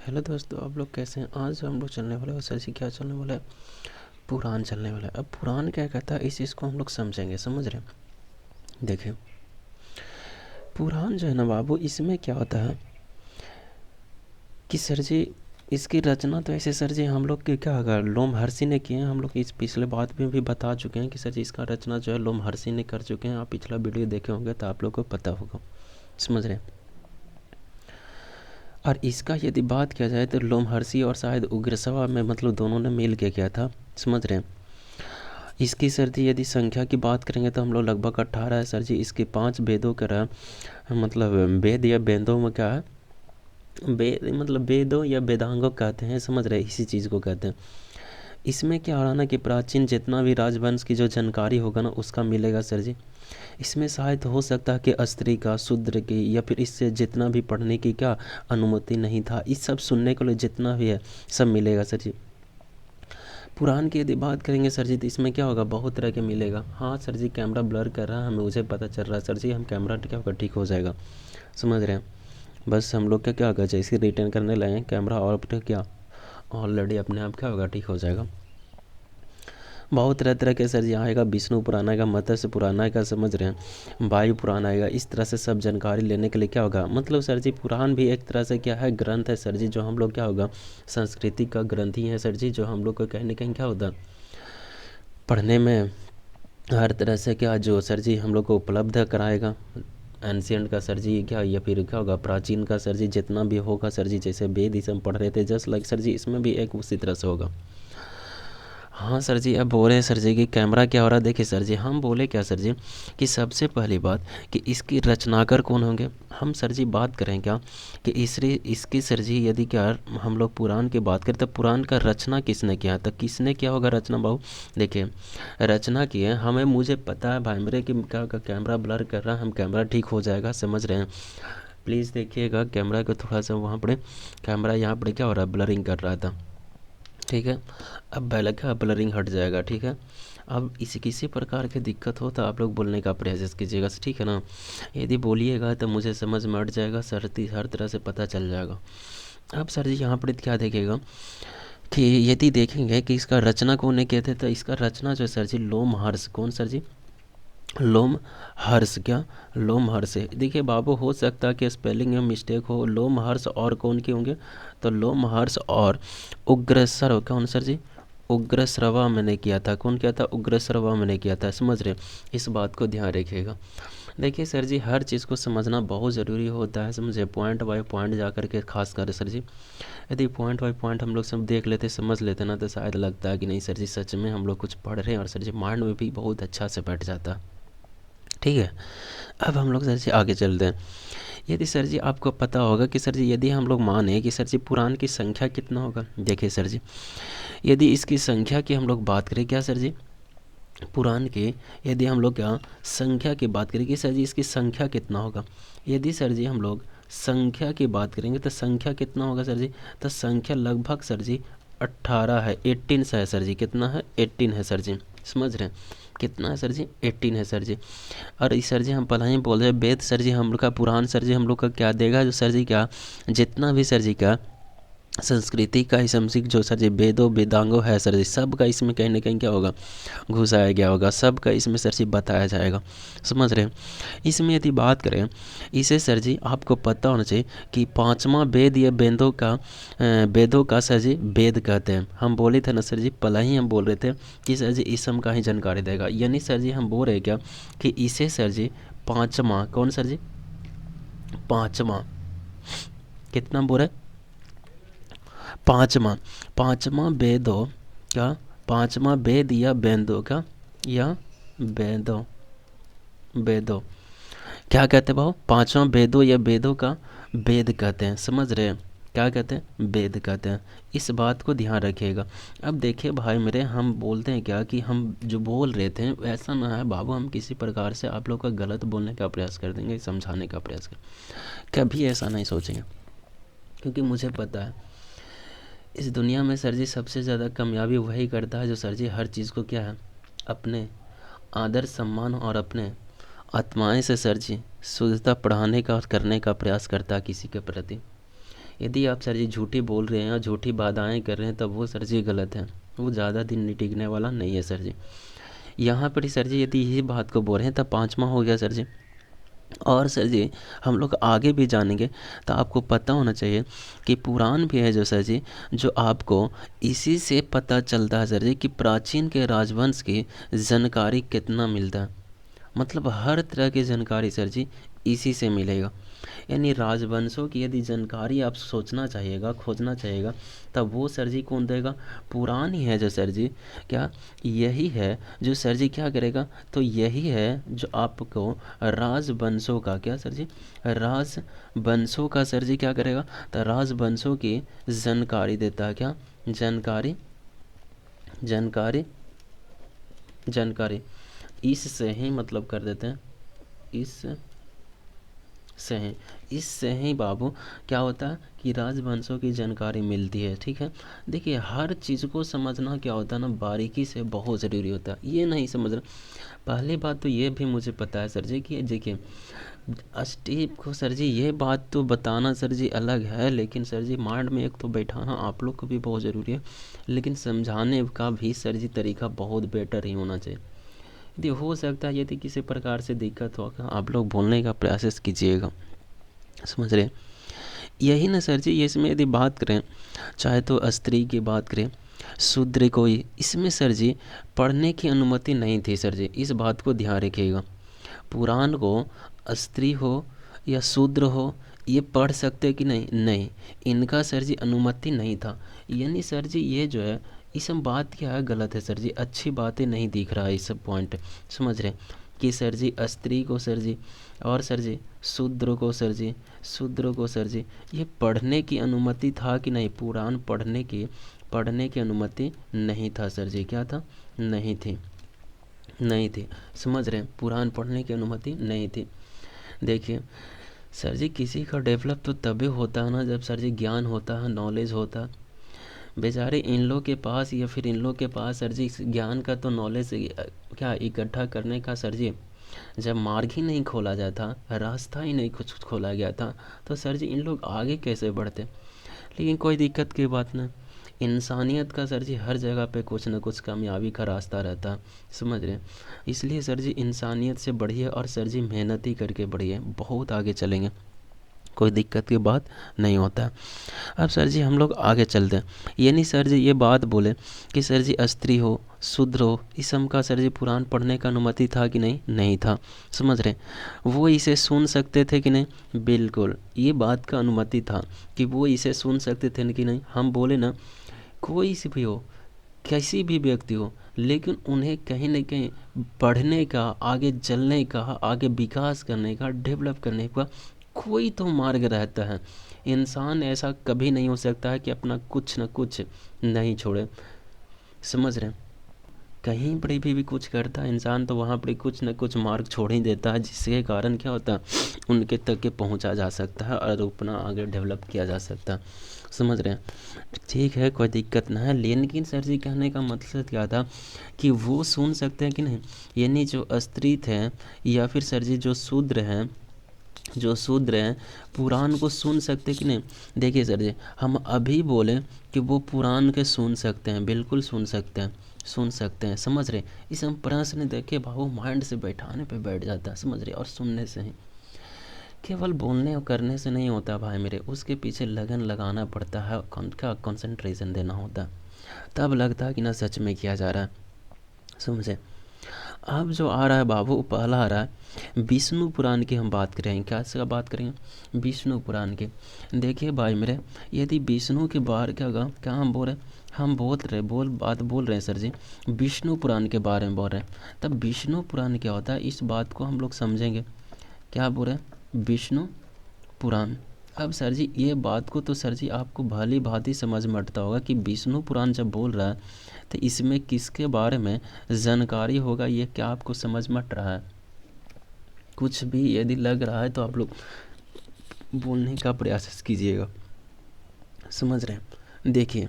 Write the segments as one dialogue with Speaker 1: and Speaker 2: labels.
Speaker 1: Hello दोस्तों, आप लोग कैसे हैं। आज हम लोग चलने वाले हैं सर जी, क्या चलने वाला है, पुराण चलने वाला है। अब पुराण क्या कहता है, इस चीज़ को हम लोग समझेंगे, समझ रहे हैं। देखिए, पुराण जो है ना बाबू, इसमें क्या होता है कि सर जी इसकी रचना तो ऐसे सर जी हम लोग के क्या होगा, लोमहर्षि ने किए हैं। हम लोग इस पिछले बात में भी बता चुके हैं कि सर जी इसका रचना जो है लोमहर्षि ने कर चुके हैं। आप पिछला वीडियो देखे होंगे तो आप लोग को पता होगा, समझ रहे हैं। और इसका यदि बात किया जाए तो लोमहर्षि और शायद उग्रसभा में मतलब दोनों ने मिल के किया था, समझ रहे हैं। इसकी सर जी यदि संख्या की बात करेंगे तो हम लोग लगभग 18 है सर जी। इसके 5 वेदों का मतलब वेद या वेदों में क्या है, वेद मतलब वेदों या वेदांगों कहते हैं, समझ रहे हैं, इसी चीज़ को कहते हैं। इसमें क्या हो रहा ना कि प्राचीन जितना भी राजवंश की जो जानकारी होगा ना उसका मिलेगा सर जी। इसमें शायद हो सकता है कि स्त्री का, शूद्र की या फिर इससे जितना भी पढ़ने की क्या अनुमति नहीं था, इस सब सुनने के लिए जितना भी है सब मिलेगा सर जी। पुराण की यदि बात करेंगे सर जी तो इसमें क्या होगा, बहुत तरह के मिलेगा। हाँ सर जी, कैमरा ब्लर कर रहा है, हमें मुझे पता चल रहा है सर जी। हम कैमरा क्या होगा, ठीक हो जाएगा, समझ रहे हैं। बस हम लोग का क्या होगा, जैसे रिटर्न करने लगे कैमरा और क्या ऑलरेडी अपने आप क्या होगा, ठीक हो जाएगा। बहुत तरह तरह के सर जी आएगा, विष्णु पुराण आएगा, मत्स्य पुराण आएगा, समझ रहे हैं, वायु पुराण आएगा। इस तरह से सब जानकारी लेने के लिए क्या होगा, मतलब सर जी पुराण भी एक तरह से क्या है, ग्रंथ है सर जी, जो हम लोग क्या होगा संस्कृति का ग्रंथ ही है सर जी, जो हम लोग को कहीं ना कहीं क्या होता पढ़ने में हर तरह से क्या जो सर जी हम लोग को उपलब्ध कराएगा। एंशियंट का सर जी क्या, या फिर क्या होगा प्राचीन का सर जी, जितना भी होगा सर जी, जैसे वेद इसे हम पढ़ रहे थे जस्ट लाइक सर जी, इसमें भी एक उसी तरह से होगा। हाँ सर जी, अब बोल रहे हैं सर जी कि कैमरा क्या हो रहा है। देखिए सर जी, हम बोले क्या सर जी कि सबसे पहली बात कि इसकी रचनाकार कौन होंगे। हम सर जी बात करें क्या कि इसकी सर जी यदि क्या हम लोग पुराण की बात करें तो पुराण का रचना किसने किया, तो किसने किया होगा रचना बाबू। देखिए रचना की है, हमें मुझे पता है भाई मेरे कि क्या कैमरा ब्लर कर रहा है, हम कैमरा ठीक हो जाएगा, समझ रहे हैं। प्लीज़ देखिएगा कैमरा को थोड़ा सा, वहाँ पर कैमरा यहाँ पर क्या हो रहा है, ब्लरिंग कर रहा था, ठीक है। अब बैलक का ब्लरिंग हट जाएगा, ठीक है। अब इसी किसी प्रकार की दिक्कत हो तो आप लोग बोलने का प्रयास कीजिएगा, ठीक है ना। यदि बोलिएगा तो मुझे समझ में हट जाएगा, सरती हर तरह से पता चल जाएगा। अब सर जी यहाँ पर क्या देखेगा कि यदि देखेंगे कि इसका रचना कौन ने किए थे, तो इसका रचना जो है सर जी लोमहर्ष, कौन सर जी, लोमहर्ष, क्या लोमहर्ष है। देखिए बाबू, हो सकता है कि स्पेलिंग में मिस्टेक हो, लोमहर्ष और कौन के होंगे, तो लोमहर्ष और उग्रसर, कौन सर जी, उग्रश्रवा मैंने किया था। कौन किया था, उग्रश्रवा मैंने किया था, समझ रहे, इस बात को ध्यान रखिएगा। देखिए सर जी, हर चीज़ को समझना बहुत ज़रूरी होता है, समझे, पॉइंट बाय पॉइंट जा कर के खास कर सर जी। यदि पॉइंट बाय पॉइंट हम लोग सब देख लेते, समझ लेते ना, तो शायद लगता है कि नहीं सर जी सच में हम लोग कुछ पढ़ रहे हैं, और सर जी माइंड में भी बहुत अच्छा से बैठ जाता, ठीक है। अब हम लोग सर जी आगे चलते हैं। यदि सर जी आपको पता होगा कि सर जी यदि हम लोग माने कि सर जी पुराण की संख्या कितना होगा। देखिए सर जी, यदि इसकी संख्या की हम लोग बात करें क्या सर जी, पुराण के यदि हम लोग क्या संख्या की बात करें कि सर जी इसकी संख्या कितना होगा। यदि सर जी हम लोग संख्या की बात करेंगे तो संख्या कितना होगा सर जी, तो संख्या लगभग सर जी 18 है, 18 है सर जी। कितना है, 18 है सर जी, समझ रहे हैं। कितना है सर जी, 18 है सर जी। और इस सर जी हम पहले ही बोल रहे हैं, वेद सर जी हम लोग का, पुराण सर जी हम लोग का क्या देगा, जो सर जी क्या जितना भी सर जी का संस्कृति का ही समझिक जो सर जी वेदों वेदांगों है सर जी, सब का इसमें कहीं ना कहीं क्या होगा, घुसाया गया होगा, सब का इसमें सर जी बताया जाएगा, समझ रहे हैं। इसमें यदि बात करें, इसे सर जी आपको पता होना चाहिए कि पांचवा वेद या वेदों का सर जी वेद कहते हैं। हम बोले थे ना सर जी, पहले ही हम बोल रहे थे कि सर जी इसम का ही जानकारी देगा, यानी सर जी हम बोल रहे हैं क्या कि इसे सर जी पांचवा, कौन सर जी, पांचवा, कितना बोल रहे, पांचवा, पांचवा वेदों का, पांचवा वेद या वेदों का, या वेदों, वेदों क्या कहते हैं भाव, पांचवा वेदों या वेदों का वेद कहते हैं, समझ रहे हैं, क्या कहते हैं, वेद कहते हैं। इस बात को ध्यान रखिएगा। अब देखिए भाई मेरे, हम बोलते हैं क्या कि हम जो बोल रहे थे ऐसा ना है बाबू, हम किसी प्रकार से आप लोग का गलत बोलने का प्रयास कर देंगे, समझाने का प्रयास कर, कभी ऐसा नहीं सोचेंगे। क्योंकि मुझे पता है इस दुनिया में सर जी सबसे ज़्यादा कामयाबी वही करता है जो सर जी हर चीज़ को क्या है, अपने आदर सम्मान और अपने आत्माएं से सर जी शुद्धता पढ़ाने का और करने का प्रयास करता है किसी के प्रति। यदि आप सर जी झूठी बोल रहे हैं और झूठी बाधाएं कर रहे हैं तब वो सर जी गलत है, वो ज़्यादा दिन नहीं टिकने वाला नहीं है सर जी। यहाँ पर ही सर जी यदि यही बात को बोल रहे हैं तब 5वां हो गया सर जी। और सर जी हम लोग आगे भी जानेंगे तो आपको पता होना चाहिए कि पुराण भी है जो सर जी, जो आपको इसी से पता चलता है सर जी कि प्राचीन के राजवंश की जानकारी कितना मिलता है। मतलब हर तरह की जानकारी सर जी इसी से मिलेगा। यानी राजवंशों की यदि जानकारी आप सोचना चाहिएगा, खोजना चाहिएगा, तब वो सर जी कौन देगा? पुराण ही है जो सर जी, क्या यही है जो सर जी क्या करेगा? तो यही है जो आपको राजवंशों का, क्या सर जी, राजवंशों का सर जी क्या करेगा? तो राजवंशों की जानकारी देता है। क्या जानकारी? जानकारी, जानकारी इससे ही मतलब कर देते हैं, इस से हैं, इससे ही बाबू क्या होता है कि राजवंशों की जानकारी मिलती है। ठीक है, देखिए हर चीज़ को समझना क्या होता है ना, बारीकी से बहुत ज़रूरी होता है। ये नहीं समझ रहा, पहली बात तो ये भी मुझे पता है सर जी कि देखिए स्टेप को सर जी ये बात तो बताना सर जी अलग है, लेकिन सर जी माइंड में एक तो बैठाना आप लोग को भी बहुत ज़रूरी है, लेकिन समझाने का भी सर जी तरीका बहुत बेटर ही होना चाहिए। यदि हो सकता है यदि किसी प्रकार से दिक्कत हो आप लोग बोलने का प्रयास कीजिएगा, समझ रहे? यही ना सर जी, ये इसमें यदि बात करें, चाहे तो स्त्री की बात करें, शूद्र कोई, इसमें सर जी पढ़ने की अनुमति नहीं थी सर जी, इस बात को ध्यान रखिएगा। पुराण को स्त्री हो या शूद्र हो ये पढ़ सकते कि नहीं? नहीं, इनका सर जी अनुमति नहीं था। यानी सर जी ये जो है इस सब बात क्या है, गलत है सर जी, अच्छी बातें नहीं दिख रहा है इस सब पॉइंट, समझ रहे कि सर जी स्त्री को सर जी और सर जी शूद्र को सर जी, शूद्र को सर जी ये पढ़ने की अनुमति था कि नहीं? पुराण पढ़ने की अनुमति नहीं था सर जी, क्या था? नहीं थी, नहीं थी, समझ रहे हैं? पुराण पढ़ने की अनुमति नहीं थी। देखिए सर जी किसी का डेवलप तो तभी होता है ना जब सर जी ज्ञान होता है, नॉलेज होता है। बेचारे इन लोग के पास या फिर इन लोग के पास सर जी इस ज्ञान का तो नॉलेज क्या इकट्ठा करने का सर जी जब मार्ग ही नहीं खोला जाता, रास्ता ही नहीं कुछ खोला गया था, तो सर जी इन लोग आगे कैसे बढ़ते? लेकिन कोई दिक्कत की बात नहीं, इंसानियत का सर जी हर जगह पे कुछ ना कुछ कामयाबी का रास्ता रहता है, समझ रहे हैं? इसलिए सर जी इंसानियत से बढ़िए और सर जी मेहनत ही करके बढ़िए, बहुत आगे चलेंगे, कोई दिक्कत की बात नहीं होता है। अब सर जी हम लोग आगे चलते हैं, ये नहीं सर जी ये बात बोले कि सर जी स्त्री हो शूद्र हो इस सब का सर जी पुराण पढ़ने का अनुमति था कि नहीं? नहीं था, समझ रहे? वो इसे सुन सकते थे कि नहीं? बिल्कुल, ये बात का अनुमति था कि वो इसे सुन सकते थे कि नहीं? हम बोले ना कोई से भी हो, किसी भी व्यक्ति हो, लेकिन उन्हें कहीं ना कहीं पढ़ने का, आगे चलने का, आगे विकास करने का, डेवलप करने का कोई तो मार्ग रहता है। इंसान ऐसा कभी नहीं हो सकता है कि अपना कुछ न कुछ नहीं छोड़े, समझ रहे हैं? कहीं पर भी कुछ करता है इंसान तो वहाँ पर कुछ न कुछ मार्ग छोड़ ही देता है, जिसके कारण क्या होता है उनके तक के पहुँचा जा सकता है और अपना आगे डेवलप किया जा सकता है, समझ रहे हैं? ठीक है, कोई दिक्कत ना है, लेकिन सर जी कहने का मतलब क्या था कि वो सुन सकते हैं कि नहीं? यानी जो स्त्री थे या फिर सर जी जो शूद्र हैं पुराण को सुन सकते कि नहीं? देखिए सर जी हम अभी बोले कि वो पुराण के सुन सकते हैं, बिल्कुल सुन सकते हैं, सुन सकते हैं, समझ रहे? इस हम प्रश्न देखे भाव माइंड से बैठाने पे बैठ जाता है, समझ रहे? और सुनने से ही, केवल बोलने और करने से नहीं होता भाई मेरे, उसके पीछे लगन लगाना पड़ता है, का कंसंट्रेशन देना होता है, तब लगता है कि ना सच में किया जा रहा है, समझे? अब जो आ रहा है बाबू पहला आ रहा है विष्णु पुराण की हम बात करेंगे, क्या इसका बात करेंगे? विष्णु पुराण की। देखिए भाई मेरे यदि विष्णु के बारे क्या हम बोल रहे हैं, हम बोल रहे हैं सर जी विष्णु पुराण के बारे में बोल रहे हैं, तब विष्णु पुराण क्या होता है इस बात को हम लोग समझेंगे। क्या बोल रहे हैं? विष्णु पुराण। अब सर जी ये बात को तो सर जी आपको भली भांति समझ में आता होगा कि विष्णु पुराण जब बोल रहा है तो इसमें किसके बारे में जानकारी होगा, ये क्या आपको समझ में आ रहा है? कुछ भी यदि लग रहा है तो आप लोग बोलने का प्रयास कीजिएगा, समझ रहे हैं? देखिए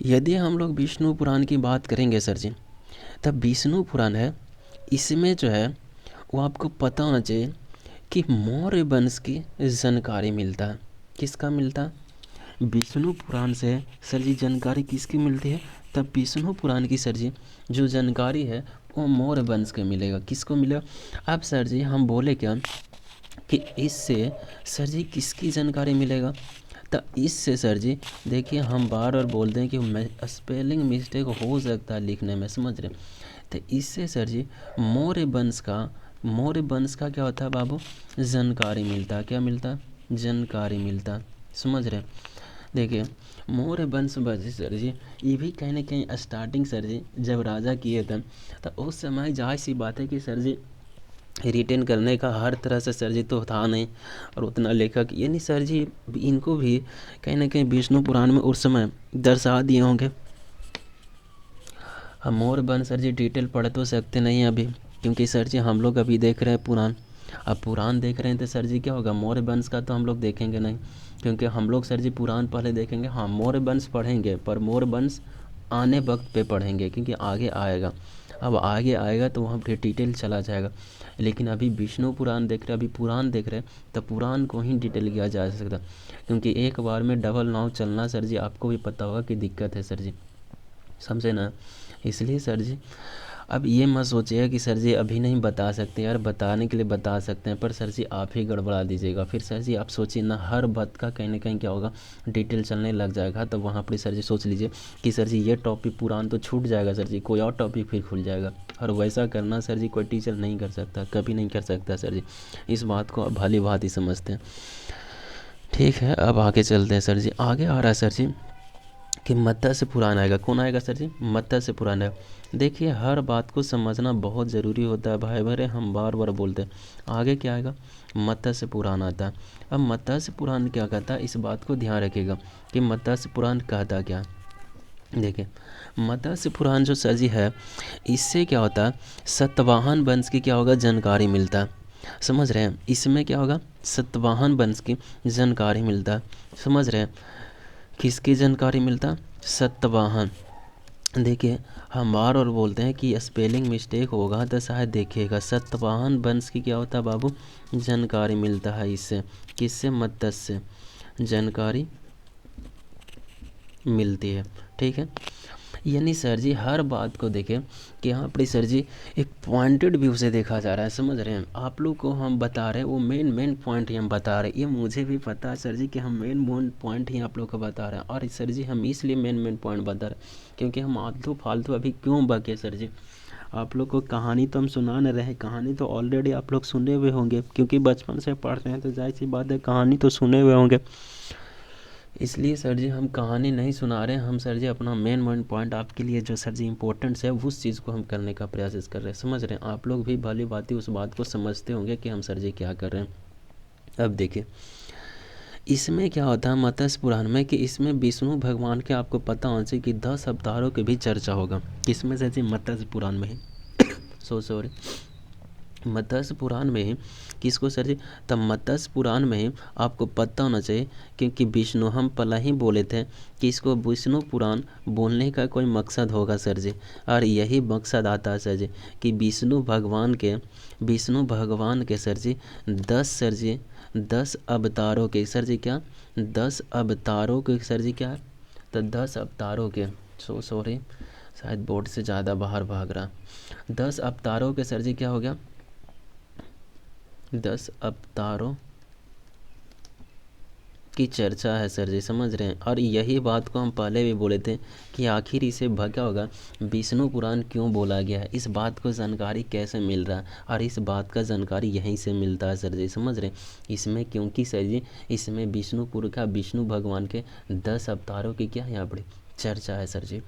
Speaker 1: यदि हम लोग विष्णु पुराण की बात करेंगे सर जी, तब विष्णु पुराण है, इसमें जो है वो आपको पता होना चाहिए कि मौर्य वंश की जानकारी मिलता है, किसका मिलता है? विष्णु पुराण से सर जी जानकारी किसकी मिलती है? तब विष्णु पुराण की सर जी जो जानकारी है वो मौर्य वंश के मिलेगा। किसको मिलेगा? अब सर जी हम बोले क्या कि इससे सर जी किसकी जानकारी मिलेगा? तो इससे सर जी देखिए हम बार बार बोलते हैं कि स्पेलिंग मिस्टेक हो सकता है लिखने में, समझ रहे? तो इससे सर जी मौर्य वंश का क्या होता है बाबू? जानकारी मिलता है। क्या मिलता है? जानकारी मिलता है, समझ रहे? देखिए मौर्य वंश सर जी ये भी कहीं ना कहीं स्टार्टिंग सर जी जब राजा किए थे तो उस समय जाहिर सी बात है कि सर जी रिटेन करने का हर तरह से सर जी तो था नहीं, और उतना लेखक यानी सर जी इनको भी कहीं ना कहीं विष्णु पुराण में उस समय दर्शा दिए होंगे। हम मौर्य वंश सर जी डिटेल पढ़ तो सकते नहीं अभी, क्योंकि सर जी हम लोग अभी देख रहे हैं पुराण। अब पुराण देख रहे हैं तो सर जी क्या होगा, मौर्य वंश का तो हम लोग देखेंगे नहीं, क्योंकि हम लोग सर जी पुराण पहले देखेंगे। हाँ मौर्य वंश पढ़ेंगे पर मौर्य वंश आने वक्त पे पढ़ेंगे, क्योंकि आगे आएगा। अब आगे आएगा तो वहाँ फिर डिटेल चला जाएगा, लेकिन अभी विष्णु पुराण देख रहे, अभी पुराण देख रहे तो पुराण को ही डिटेल किया जा सकता, क्योंकि एक बार में डबल नाव चलना सर जी आपको भी पता होगा कि दिक्कत है सर जी, समझे ना? इसलिए सर जी अब ये मत सोचिएगा कि सर जी अभी नहीं बता सकते, यार बताने के लिए बता सकते हैं पर सर जी आप ही गड़बड़ा दीजिएगा। फिर सर जी आप सोचिए ना हर बात का कहीं ना कहीं क्या होगा, डिटेल चलने लग जाएगा, तो वहाँ पर सर जी सोच लीजिए कि सर जी ये टॉपिक पुरान तो छूट जाएगा सर जी, कोई और टॉपिक फिर खुल जाएगा। और वैसा करना सर जी कोई टीचर नहीं कर सकता, कभी नहीं कर सकता सर जी, इस बात को भली बात ही समझते हैं। ठीक है अब आगे चलते हैं सर जी। आगे आ रहा है सर जी कि मत्स्य पुराण आएगा। कौन आएगा सर जी? मत्स्य पुराण आएगा। देखिए हर बात को समझना बहुत ज़रूरी होता है भाई भरे, हम बार बार बोलते हैं। आगे क्या आएगा? मत्स्य पुराण आता है। अब मत्स्य पुराण क्या कहता है, इस बात को ध्यान रखिएगा कि मत्स्य पुराण कहता क्या है। देखिए मत्स्य पुराण जो सर जी है इससे क्या होता है, सतवाहन वंश की क्या होगा, जानकारी मिलता है, समझ रहे हैं? इसमें क्या होगा, सतवाहन वंश की जानकारी मिलता है, समझ रहे हैं? किसकी जानकारी मिलता? सतवाहन। देखिए हम बार और बोलते हैं कि स्पेलिंग मिस्टेक होगा तो शायद देखिएगा, सतवाहन वंश की क्या होता है बाबू, जानकारी मिलता है इससे। किससे? मत्स्य जानकारी मिलती है। ठीक है, यानी सर जी हर बात को देखें कि यहाँ पर सर जी एक पॉइंटेड व्यू से देखा जा रहा है, समझ रहे हैं? आप लोग को हम बता रहे हैं वो मेन पॉइंट ही हम बता रहे हैं, ये मुझे भी पता है सर जी कि हम मेन पॉइंट ही आप लोग को बता रहे हैं। और सर जी हम इसलिए मेन पॉइंट बता रहे हैं क्योंकि हम आलतू फालतू अभी क्यों बके सर जी। आप लोग को कहानी तो हम सुना न रहे, कहानी तो ऑलरेडी आप लोग सुने हुए होंगे, क्योंकि बचपन से पढ़ रहे हैं तो जाहिर सी बात है कहानी तो सुने हुए होंगे। इसलिए सर जी हम कहानी नहीं सुना रहे हैं, हम सर जी अपना मेन पॉइंट आपके लिए जो सर जी इम्पोर्टेंट्स है उस चीज़ को हम करने का प्रयास कर रहे हैं, समझ रहे हैं? आप लोग भी भली भांति उस बात को समझते होंगे कि हम सर जी क्या कर रहे हैं। अब देखिए इसमें क्या होता है मत्स्य पुराण में कि इसमें विष्णु भगवान के आपको पता होना चाहिए कि 10 अवतारों की भी चर्चा होगा। किसमें सर जी? मत्स्य पुराण में ही सॉरी मत्स्य पुराण में ही। किसको सर जी? तब मत्स्य पुराण में ही आपको पता होना चाहिए, क्योंकि विष्णु हम पहले ही बोले थे कि इसको विष्णु पुराण बोलने का कोई मकसद होगा सर जी, और यही मकसद आता है सर जी कि विष्णु भगवान के सर जी 10 अवतारों के सर जी क्या 10 अवतारों के सर जी क्या, तो 10 अवतारों के सॉरी शायद बोर्ड से ज़्यादा बाहर भाग रहा। 10 अवतारों के सर जी क्या हो गया, 10 अवतारों की चर्चा है सर जी, समझ रहे हैं? और यही बात को हम पहले भी बोले थे कि आखिर इसे क्या होगा, विष्णु पुराण क्यों बोला गया है, इस बात को जानकारी कैसे मिल रहा है, और इस बात का जानकारी यहीं से मिलता है सर जी, समझ रहे हैं? इसमें क्योंकि सर जी इसमें विष्णु भगवान के 10 अवतारों की क्या यहाँ पर चर्चा है सर जी,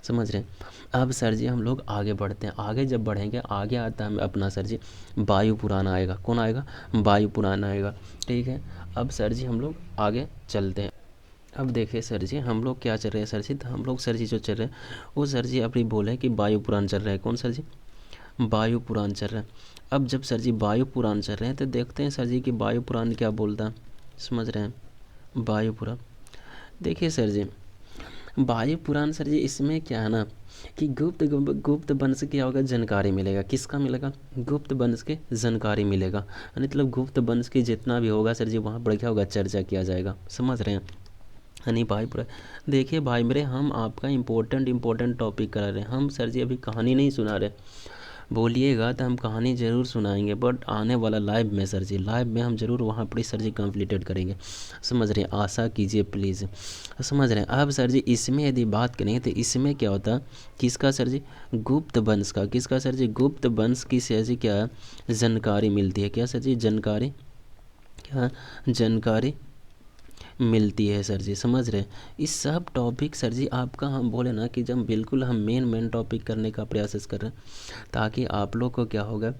Speaker 1: समझ रहे हैं? अब सर जी हम लोग आगे बढ़ते हैं। आगे जब बढ़ेंगे आगे आता है अपना सर जी वायु पुराण आएगा। कौन आएगा? वायु पुराण आएगा। ठीक है, अब सर जी हम लोग आगे चलते हैं। अब देखिए सर जी हम लोग क्या चल रहे हैं सर जी, तो हम लोग सर जी जो चल रहे हैं वो सर जी अभी बोले कि वायु पुराण चल रहा है। कौन सर जी? वायु पुराण चल रहा है। अब जब सर जी वायु पुराण चल रहे हैं तो देखते हैं सर जी कि वायु पुराण क्या बोलता है, समझ रहे हैं? वायु पुराण देखिए सर जी वायु पुराण सर जी इसमें क्या है ना कि गुप्त वंश क्या होगा, जानकारी मिलेगा। किसका मिलेगा? गुप्त वंश के जानकारी मिलेगा, मतलब गुप्त वंश की जितना भी होगा सर जी वहाँ पर क्या होगा, चर्चा किया जाएगा। समझ रहे हैं? यानी भाई पूरा देखिए भाई मेरे, हम आपका इम्पोर्टेंट टॉपिक करा रहे हैं हम सर जी, अभी कहानी नहीं सुना रहे। बोलिएगा तो हम कहानी ज़रूर सुनाएंगे, बट आने वाला लाइव में सर जी, लाइव में हम ज़रूर वहाँ पर सर जी कंप्लीटेड करेंगे। समझ रहे हैं? आशा कीजिए प्लीज़। समझ रहे हैं? अब सर जी इसमें यदि बात करें तो इसमें क्या होता है, किसका सर जी, गुप्त वंश का। किसका सर जी? गुप्त वंश की सर जी क्या है, जानकारी मिलती है। क्या सर जी? जानकारी, क्या जानकारी मिलती है सर जी। समझ रहे हैं? इस सब टॉपिक सर जी आपका हम बोले ना कि जब बिल्कुल हम मेन टॉपिक करने का प्रयास कर रहे हैं, ताकि आप लोग को क्या होगा,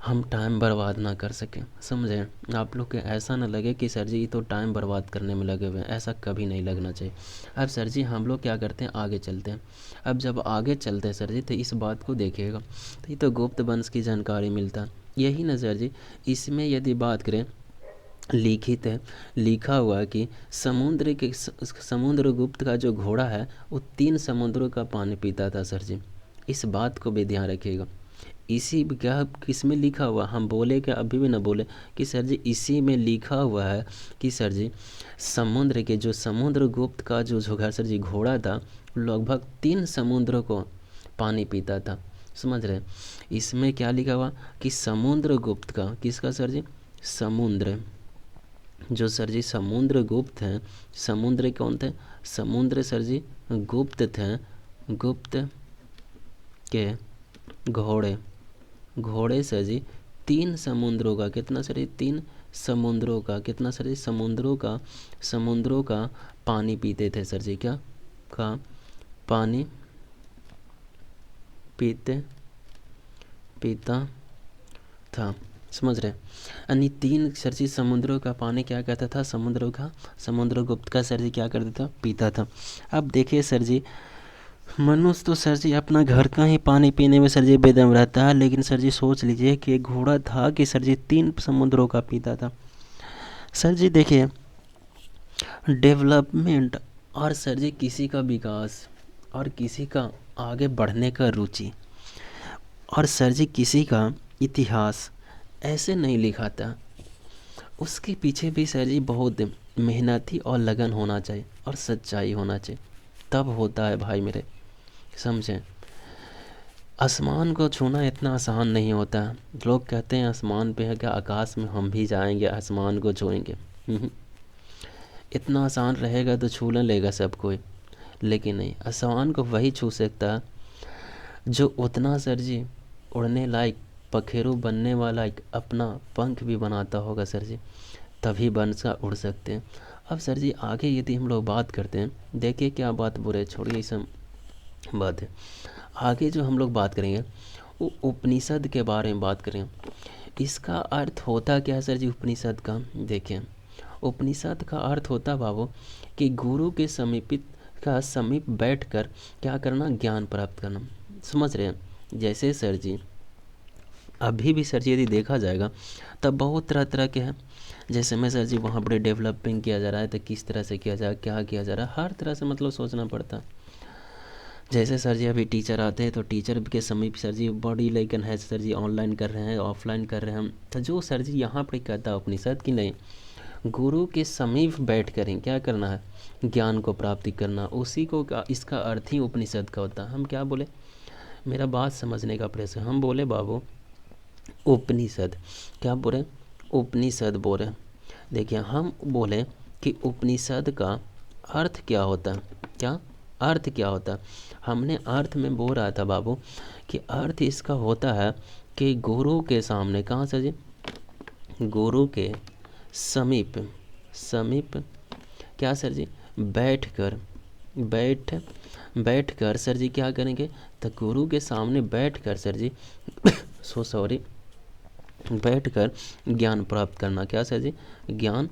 Speaker 1: हम टाइम बर्बाद ना कर सकें। समझे? आप लोग के ऐसा ना लगे कि सर जी ये तो टाइम बर्बाद करने में लगे हुए हैं, ऐसा कभी नहीं लगना चाहिए। अब सर जी हम लोग क्या करते हैं, आगे चलते हैं। अब जब आगे चलते हैं सर जी तो इस बात को देखिएगा, तो ये तो गुप्त वंश की जानकारी मिलता है, यही ना सर जी। इसमें यदि बात करें, लिखित है, लिखा हुआ है कि समुद्रगुप्त का जो घोड़ा है वो 3 समुद्रों का पानी पीता था सर जी। इस बात को भी ध्यान रखिएगा। इसी क्या किस में लिखा हुआ, हम बोले क्या अभी भी ना बोले कि सर जी इसी में लिखा हुआ है कि सर जी समुद्र के जो समुद्रगुप्त का जो घोड़ा सर जी घोड़ा था, लगभग 3 समुद्रों को पानी पीता था। समझ रहे? इसमें क्या लिखा हुआ कि समुद्रगुप्त का, किसका सर जी, समुद्र, जो सर जी समुद्रगुप्त हैं, समुद्र कौन थे, समुद्र सर जी गुप्त थे, गुप्त के घोड़े, घोड़े सर जी 3 समुद्रों का, कितना सर जी, 3 समुद्रों का, कितना सर जी, समुद्रों का पानी पीते थे सर जी। क्या का पानी पीता था। समझ रहे? यानी 3 सर जी समुद्रों का पानी क्या कहता था, समुद्रगुप्त का सर जी क्या करता था, पीता था। अब देखिए सर जी, मनुष्य तो सर जी अपना घर का ही पानी पीने में सर जी बेदम रहता है, लेकिन सर जी सोच लीजिए कि एक घोड़ा था कि सर जी 3 समुद्रों का पीता था। सर जी देखिए, डेवलपमेंट और सर जी किसी का विकास और किसी का आगे बढ़ने का रुचि और सर जी किसी का इतिहास ऐसे नहीं लिखा था, उसके पीछे भी सर जी बहुत मेहनती और लगन होना चाहिए और सच्चाई होना चाहिए, तब होता है भाई मेरे। समझें? आसमान को छूना इतना आसान नहीं होता है। लोग कहते हैं आसमान पे है क्या, आकाश में हम भी जाएंगे, आसमान को छूएंगे। इतना आसान रहेगा तो छू लेगा सब कोई, लेकिन नहीं, आसमान को वही छू सकता है जो उतना सर जी उड़ने लायक, पखेरु बनने वाला एक अपना पंख भी बनाता होगा सर जी, तभी बन उड़ सकते हैं। अब सर जी आगे यदि हम लोग बात करते हैं, देखिए क्या बात बुरे, छोड़िए सब बात है। आगे जो हम लोग बात करेंगे वो उपनिषद के बारे में बात करें। इसका अर्थ होता क्या है सर जी उपनिषद का? देखिए, उपनिषद का अर्थ होता बाबू कि गुरु के समीप बैठकर क्या करना, ज्ञान प्राप्त करना। समझ रहे हैं? जैसे सर जी अभी भी सर जी यदि देखा जाएगा तब बहुत तरह के हैं। जैसे में सर जी वहाँ पर डेवलपिंग किया जा रहा है, तो किस तरह से किया जाए, क्या किया जा रहा है, हर तरह से मतलब सोचना पड़ता है। जैसे सर जी अभी टीचर आते हैं तो टीचर के समीप सर जी बड़ी लेकिन है सर जी, ऑनलाइन कर रहे हैं, ऑफलाइन कर रहे हैं, तो जो सर जी यहाँ पर कहता है उपनिषद की नहीं, गुरु के समीप बैठ कर ही क्या करना है, ज्ञान को प्राप्ति करना, उसी को इसका अर्थ ही उपनिषद का होता है। हम क्या बोले, मेरा बात समझने का प्रयास है, हम बोले बाबू उपनिषद, क्या बोले, उपनिषद बोले। देखिए हम बोले कि उपनिषद का अर्थ क्या होता है, क्या अर्थ क्या होता है। हमने अर्थ में बोल रहा था बाबू कि अर्थ इसका होता है कि गुरु के सामने, कहाँ सर जी, गुरु के समीप क्या सर जी, बैठकर सर जी क्या करेंगे, तो गुरु के सामने बैठकर सर जी बैठकर ज्ञान प्राप्त करना। क्या सर जी, ज्ञान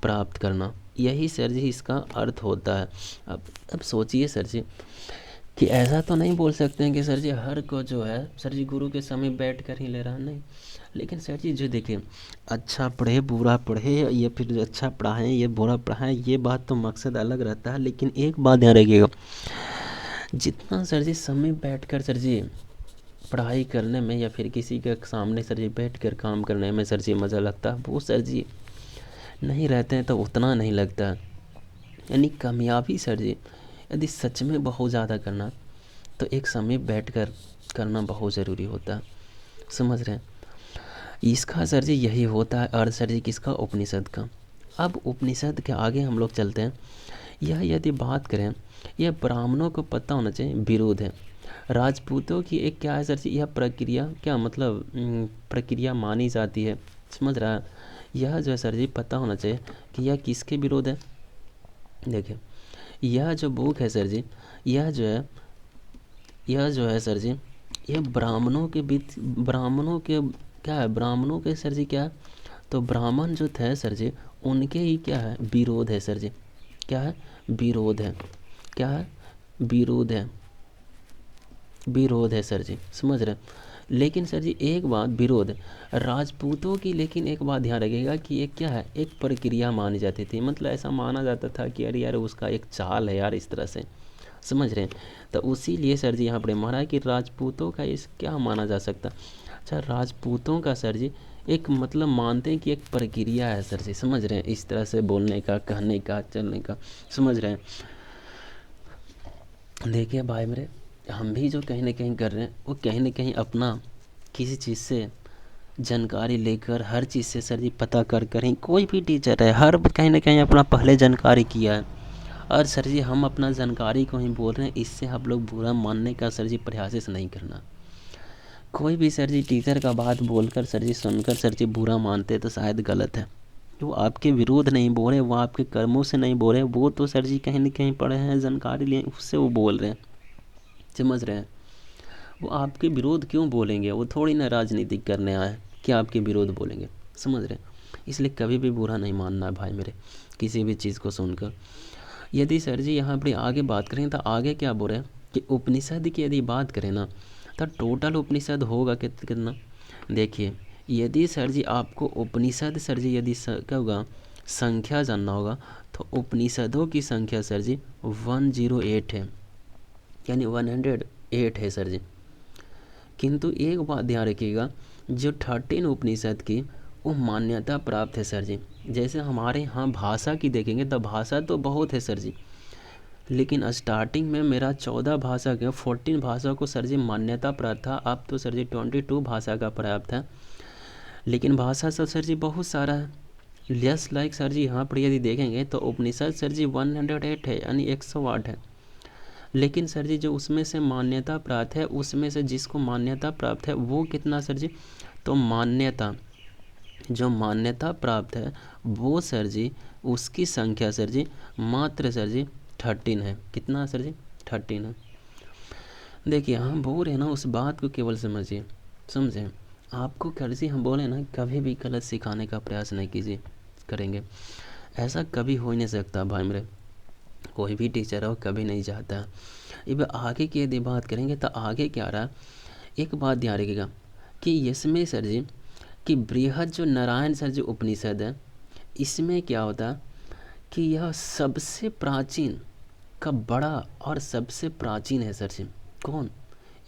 Speaker 1: प्राप्त करना, यही सर जी इसका अर्थ होता है। अब सोचिए सर जी कि ऐसा तो नहीं बोल सकते हैं कि सर जी हर को जो है सर जी गुरु के समीप बैठ कर ही ले रहा है, नहीं, लेकिन सर जी जो देखिए, अच्छा पढ़े बुरा पढ़े, ये फिर अच्छा पढ़ाएं ये बुरा पढ़ाएं, ये बात तो मकसद अलग रहता है। लेकिन एक बात ध्यान रखिएगा, जितना सर जी समय बैठकर सर जी पढ़ाई करने में या फिर किसी के सामने सर जी बैठकर काम करने में सर जी मज़ा लगता है, वो सर जी नहीं रहते हैं तो उतना नहीं लगता। यानी कामयाबी सर जी यदि सच में बहुत ज़्यादा करना, तो एक समय बैठकर करना बहुत ज़रूरी होता है, समझ रहे हैं। इसका सर जी यही होता है अर्थ सर जी किसका, उपनिषद का। अब उपनिषद के आगे हम लोग चलते हैं। यह यदि बात करें, यह ब्राह्मणों को पता होना चाहिए विरोध है, राजपूतों की एक क्या है सर जी, यह प्रक्रिया क्या मतलब प्रक्रिया मानी जाती है, समझ रहा है। यह जो है सर जी पता होना चाहिए कि यह किसके विरोध है। देखिए यह जो बुक है सर जी, यह जो है सर जी, यह ब्राह्मणों के बीच, ब्राह्मणों के क्या है, ब्राह्मणों के सर जी क्या है, तो ब्राह्मण जो थे सर जी उनके ही क्या है, विरोध है सर जी। क्या है, विरोध है। क्या है, विरोध है, विरोध है सर जी, समझ रहे। लेकिन सर जी एक बात, विरोध राजपूतों की, लेकिन एक बात ध्यान रखिएगा कि ये क्या है, एक प्रक्रिया मानी जाती थी। मतलब ऐसा माना जाता था कि अरे यार उसका एक चाल है यार, इस तरह से, समझ रहे हैं। तो उसी लिए सर जी यहाँ पर माना कि राजपूतों का इस क्या माना जा सकता। अच्छा, राजपूतों का सर जी एक मतलब मानते हैं कि एक प्रक्रिया है सर जी, समझ रहे हैं, इस तरह से बोलने का, कहने का, चलने का, समझ रहे हैं। देखिए भाई मेरे, हम भी जो कहीं ना कहीं कर रहे हैं, वो कहीं ना कहीं अपना किसी चीज़ से जानकारी लेकर, हर चीज़ से सर जी पता कर कर ही, कोई भी टीचर है हर कहीं ना कहीं अपना पहले जानकारी किया है। और सर जी हम अपना जानकारी को ही बोल रहे हैं, इससे आप लोग बुरा मानने का सर जी प्रयास नहीं करना। कोई भी सर जी टीचर का बात बोलकर सर जी सुनकर सर जी बुरा मानते तो शायद गलत है। वो आपके विरोध नहीं बोल रहे, वो आपके कर्मों से नहीं बोल रहे, वो तो सर जी कहीं ना कहीं पढ़े हैं, जानकारी लिए, उससे वो बोल रहे हैं, समझ रहे हैं। वो आपके विरोध क्यों बोलेंगे, वो थोड़ी ना राजनीति करने आए कि आपके विरोध बोलेंगे, समझ रहे हैं। इसलिए कभी भी बुरा नहीं मानना है भाई मेरे, किसी भी चीज़ को सुनकर। यदि सर जी यहाँ पर आगे बात करें तो आगे क्या बोल रहे हैं कि उपनिषद की यदि बात करें ना, तो टोटल उपनिषद होगा कितना। देखिए यदि सर जी आपको उपनिषद सर जी यदि क्या होगा, संख्या जानना होगा, तो उपनिषदों की संख्या सर जी 108 है, यानी 108 है सर जी। किंतु एक बात ध्यान रखिएगा, जो 13 उपनिषद की वो मान्यता प्राप्त है सर जी। जैसे हमारे यहाँ भाषा की देखेंगे तो भाषा तो बहुत है सर जी, लेकिन स्टार्टिंग में मेरा 14 भाषा के 14 भाषा को सर जी मान्यता प्राप्त था। अब तो सर जी 22 भाषा का प्राप्त है। लेकिन भाषा सब सर जी बहुत सारा है। लेस लाइक सर जी यहाँ पर यदि देखेंगे तो उपनिषद सर जी 108 है, यानी 108 है। लेकिन सर जी जो उसमें से मान्यता प्राप्त है, उसमें से जिसको मान्यता प्राप्त है वो कितना सर जी, तो मान्यता, जो मान्यता प्राप्त है वो सर जी, उसकी संख्या सर जी मात्र सर जी 13 है। कितना सर जी, 13 है। देखिए हम बोल रहे हैं ना, उस बात को केवल समझिए, समझें। आपको कर जी हम बोले ना, कभी भी गलत सिखाने का प्रयास नहीं कीजिए, करेंगे ऐसा कभी हो ही नहीं सकता भाई मेरे। कोई भी टीचर हो कभी नहीं चाहता। अब आगे की यदि बात करेंगे तो आगे क्या रहा, एक बात ध्यान रखिएगा कि इसमें सर जी कि बृहद जो नारायण सर जी उपनिषद है, इसमें क्या होता है कि यह सबसे प्राचीन का बड़ा और सबसे प्राचीन है सर जी। कौन,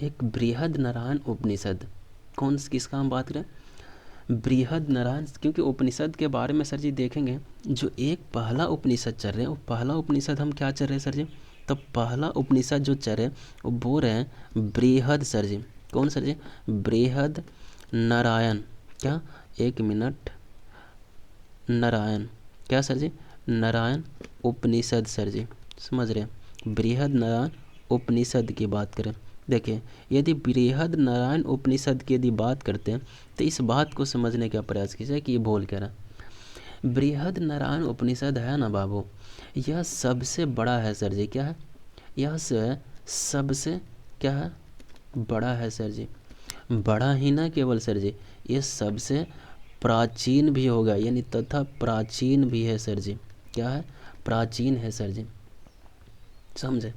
Speaker 1: एक बृहद नारायण उपनिषद, कौन किसका हम बात करें, बृहद नारायण। क्योंकि उपनिषद के बारे में सर जी देखेंगे, जो एक पहला उपनिषद चल रहे हैं, वो पहला उपनिषद हम क्या चल रहे हैं सर जी, तो पहला उपनिषद जो चल रहे हैं वो बोल रहे हैं बृहद सर जी। कौन सर जी, बृहद नारायण, क्या, एक मिनट, नारायण, क्या सर जी, नारायण उपनिषद सर जी, समझ रहे हैं। बृहद नारायण उपनिषद की बात करें, देखिए यदि बृहद नारायण उपनिषद की यदि बात करते हैं तो इस बात को समझने का प्रयास कीजिए कि ये बोल क्या रहा। बृहद नारायण उपनिषद है ना बाबू, यह सबसे बड़ा है सर जी। क्या है, यह सबसे क्या है, बड़ा है सर जी। बड़ा ही ना केवल सर जी, ये सबसे प्राचीन भी होगा, यानी तथा प्राचीन भी है सर जी। क्या है, प्राचीन है सर जी, समझे।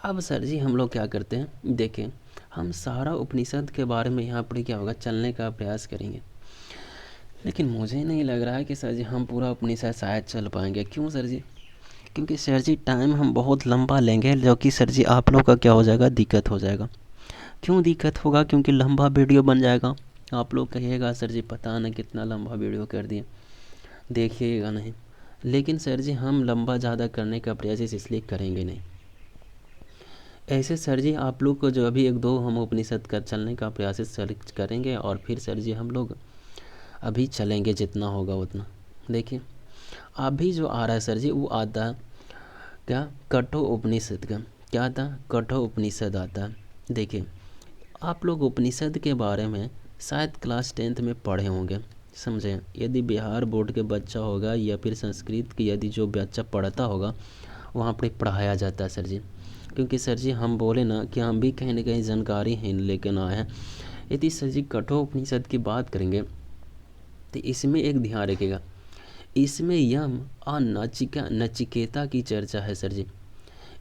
Speaker 1: अब सर जी हम लोग क्या करते हैं, देखें हम सारा उपनिषद के बारे में यहाँ पर क्या होगा चलने का प्रयास करेंगे। लेकिन मुझे नहीं लग रहा है कि सर जी हम पूरा उपनिषद शायद चल पाएंगे। क्यों सर जी? क्योंकि सर जी टाइम हम बहुत लंबा लेंगे, जो कि सर जी आप लोग का क्या हो जाएगा, दिक्कत हो जाएगा। क्यों दिक्कत होगा? क्योंकि लंबा वीडियो बन जाएगा। आप लोग कहिएगा सर जी पता नहीं कितना लंबा वीडियो कर दिए, देखिएगा नहीं। लेकिन सर जी हम लंबा ज़्यादा करने का प्रयास इसलिए करेंगे नहीं। ऐसे सर जी आप लोग को जो अभी एक दो हम उपनिषद कर चलने का प्रयास करेंगे, और फिर सर जी हम लोग अभी चलेंगे जितना होगा उतना। देखिए अभी जो आ रहा है सर जी वो आता है क्या, कठो उपनिषद का। क्या आता? कठो उपनिषद आता है। देखिए आप लोग उपनिषद के बारे में शायद क्लास 10th में पढ़े होंगे, समझें। यदि बिहार बोर्ड के बच्चा होगा या फिर संस्कृत की यदि जो बच्चा पढ़ता होगा वहाँ पर पढ़ाया जाता है सर जी। क्योंकि सर जी हम बोले ना कि हम भी कहीं ना कहीं जानकारी हैं लेकिन आए हैं। यदि सर जी कठो उपनिषद की बात करेंगे तो इसमें एक ध्यान रखिएगा, इसमें यम और नचिकेता की चर्चा है सर जी।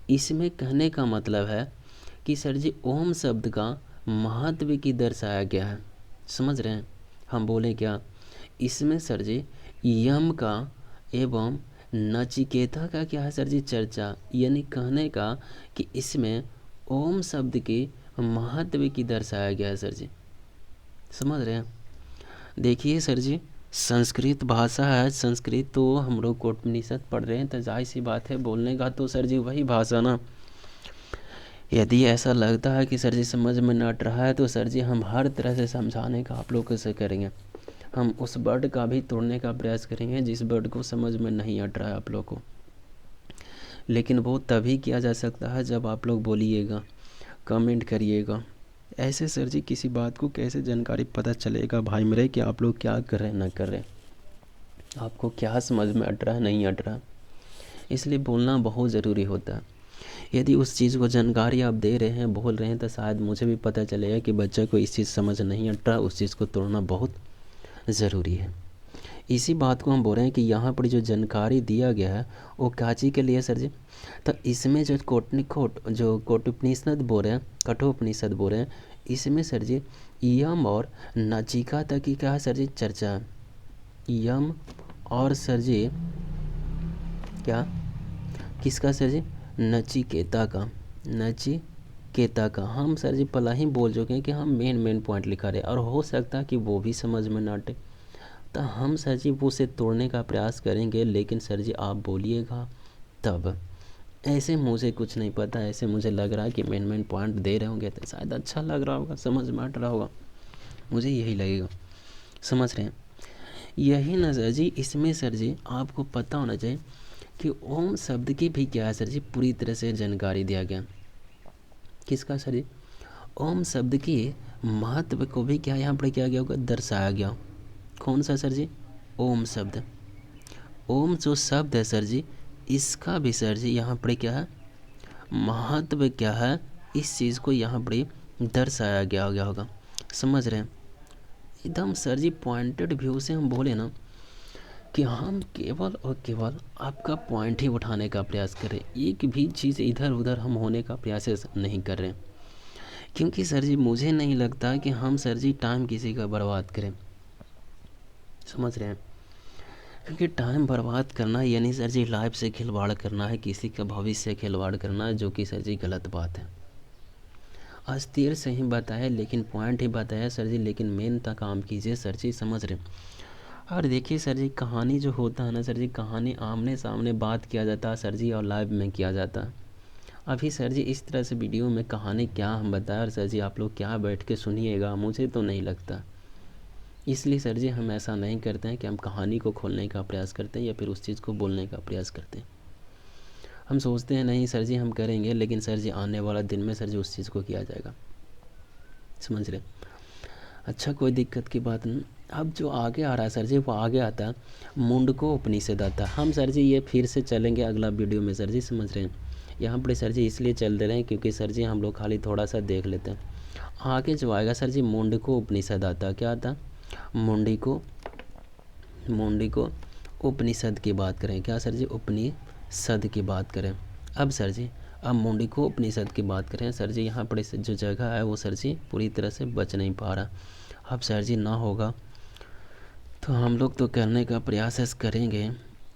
Speaker 1: इसमें कहने का मतलब है कि सर जी ओम शब्द का महत्व की दर्शाया गया है, समझ रहे हैं। हम बोले क्या, इसमें सर जी यम का एवं नचिकेता का क्या है सर जी चर्चा, यानी कहने का कि इसमें ओम शब्द के महत्व की दर्शाया गया है सर जी, समझ रहे हैं। देखिए सर जी संस्कृत भाषा है, संस्कृत तो हम लोग उपनिषद पढ़ रहे हैं तो जाहिर सी बात है बोलने का तो सर जी वही भाषा ना। यदि ऐसा लगता है कि सर जी समझ में न अट रहा है तो सर जी हम हर तरह से समझाने का आप लोगों से करेंगे। हम उस वर्ड का भी तोड़ने का प्रयास करेंगे जिस वर्ड को समझ में नहीं अट रहा है आप लोग को। लेकिन वो तभी किया जा सकता है जब आप लोग बोलिएगा, कमेंट करिएगा। ऐसे सर जी किसी बात को कैसे जानकारी पता चलेगा भाई मेरे कि आप लोग क्या कर रहे हैं ना कर रहे हैं, आपको क्या समझ में अट रहा है नहीं अट रहा। इसलिए बोलना बहुत ज़रूरी होता है। यदि उस चीज़ को जानकारी आप दे रहे हैं, बोल रहे हैं, तो शायद मुझे भी पता चलेगा कि बच्चे को इस चीज़ समझ नहीं अट रहा, उस चीज़ को तोड़ना बहुत ज़रूरी है। इसी बात को हम बोल रहे हैं कि यहाँ पर जो जानकारी दिया गया है वो काची के लिए सर जी। तो इसमें जो कोटोपनिषद बोल रहे हैं, कठोपनिषद बोल रहे हैं, इसमें सर जी यम और नचिकेता की क्या है सर जी चर्चा है। यम और सर जी क्या, किसका सर जी, नचिकेता का। हम सर जी पहला ही बोल चुके हैं कि हम मेन पॉइंट लिखा रहे, और हो सकता है कि वो भी समझ में ना आटे तो हम सर जी वो से तोड़ने का प्रयास करेंगे। लेकिन सर जी आप बोलिएगा तब। ऐसे मुझे कुछ नहीं पता, ऐसे मुझे लग रहा है कि मेन पॉइंट दे रहे होंगे तो शायद अच्छा लग रहा होगा, समझ में आ रहा होगा, मुझे यही लगेगा, समझ रहे हैं। यही ना सर जी, इसमें सर जी आपको पता होना चाहिए कि ओम शब्द की भी क्या है सर जी पूरी तरह से जानकारी दिया गया। किसका सर जी? ओम शब्द की महत्व को भी क्या यहाँ पर क्या गया होगा, दर्शाया गया। कौन सा सर जी? ओम शब्द। ओम जो शब्द है सर जी, इसका भी सर जी यहाँ पर क्या है, महत्व क्या है, इस चीज़ को यहाँ पर दर्शाया गया होगा, समझ रहे हैं। एकदम सर जी पॉइंटेड व्यू से हम बोले ना कि हम केवल और केवल आपका पॉइंट ही उठाने का प्रयास करें, एक भी चीज़ इधर उधर हम होने का प्रयास नहीं कर रहे हैं। क्योंकि सर जी मुझे नहीं लगता कि हम सर जी टाइम किसी का बर्बाद करें, समझ रहे हैं। क्योंकि टाइम बर्बाद करना यानी सर जी लाइफ से खिलवाड़ करना है, किसी का भविष्य से खिलवाड़ करना है, जो कि सर जी गलत बात है। अस्थिर से ही बताया, लेकिन पॉइंट ही बताया सर जी, लेकिन मेन तक काम कीजिए सर जी, समझ रहे हैं। और देखिए सर जी कहानी जो होता है ना सर जी, कहानी आमने सामने बात किया जाता है सर जी, और लाइव में किया जाता है। अभी सर जी इस तरह से वीडियो में कहानी क्या हम बताएं और सर जी आप लोग क्या बैठ के सुनिएगा, मुझे तो नहीं लगता। इसलिए सर जी हम ऐसा नहीं करते हैं कि हम कहानी को खोलने का प्रयास करते हैं या फिर उस चीज़ को बोलने का प्रयास करते हैं। हम सोचते हैं नहीं सर जी हम करेंगे, लेकिन सर जी आने वाला दिन में सर जी उस चीज़ को किया जाएगा, समझ रहे। अच्छा कोई दिक्कत की बात नहीं। अब जो आगे आ रहा है सर जी वो आगे आता है मुंडको उपनिषद आता है। हम सर जी ये फिर से चलेंगे अगला वीडियो में सर जी, समझ रहे हैं। यहाँ पर सर जी इसलिए चल दे रहे हैं क्योंकि सर जी हम लोग खाली थोड़ा सा देख लेते हैं। आगे जो आएगा सर जी मुंडको उपनिषद आता है। क्या आता है? मुंडको उपनिषद की बात करें। क्या सर जी? उपनिषद की बात करें। अब सर जी अब मुंडको उपनिषद की बात करें सर जी, यहाँ पर जो जगह है वो सर जी पूरी तरह से बच नहीं पा रहा। अब सर जी ना होगा तो हम लोग तो करने का प्रयास करेंगे।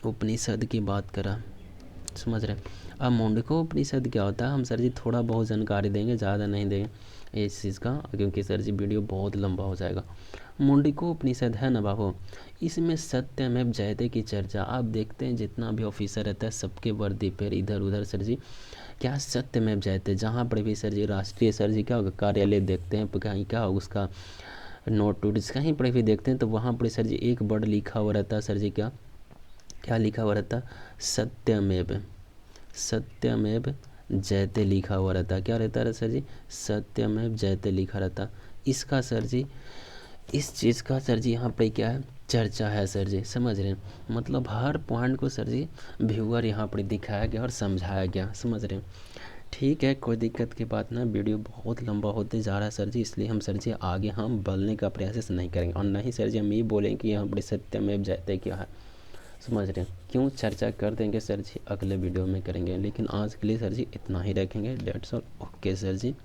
Speaker 1: उपनिषद की बात करा, समझ रहे। अब मुंडको उपनिषद क्या होता है, हम सर जी थोड़ा बहुत जानकारी देंगे, ज़्यादा नहीं देंगे इस चीज़ का, क्योंकि सर जी वीडियो बहुत लंबा हो जाएगा। मुंडको उपनिषद है ना बाबू, इसमें सत्यमेव जयते की चर्चा आप देखते हैं, जितना भी ऑफिसर रहता है सबके वर्दी पर इधर उधर सर जी क्या सत्यमेव जयते, जहाँ पर भी सर जी राष्ट्रीय सर जी क्या होगा कार्यालय देखते हैं, कहीं क्या होगा उसका नोट टूट कहीं पर भी देखते हैं तो वहाँ पर सर जी एक वर्ड लिखा हुआ रहता है सर जी, क्या क्या लिखा हुआ रहता है, सत्यमेव, सत्यमेव जयते लिखा हुआ रहता है। क्या रहता है सर जी, सत्यमेव जयते लिखा रहता। इसका सर जी, इस चीज़ का सर जी यहाँ पे क्या है, चर्चा है सर जी, समझ रहे हैं। मतलब हर पॉइंट को सर जी व्यूअर यहाँ पर दिखाया गया और समझाया गया, समझ रहे हैं। ठीक है, कोई दिक्कत की बात ना, वीडियो बहुत लंबा होते जा रहा है सर जी, इसलिए हम सर जी आगे हम बोलने का प्रयास नहीं करेंगे, और नहीं सर जी हम ये बोलेंगे कि यहाँ पर सत्यमेव जयते क्या है, समझ रहे हैं। क्यों, चर्चा कर देंगे सर जी, अगले वीडियो में करेंगे, लेकिन आज के लिए सर जी इतना ही रखेंगे। That's all, okay sir ji.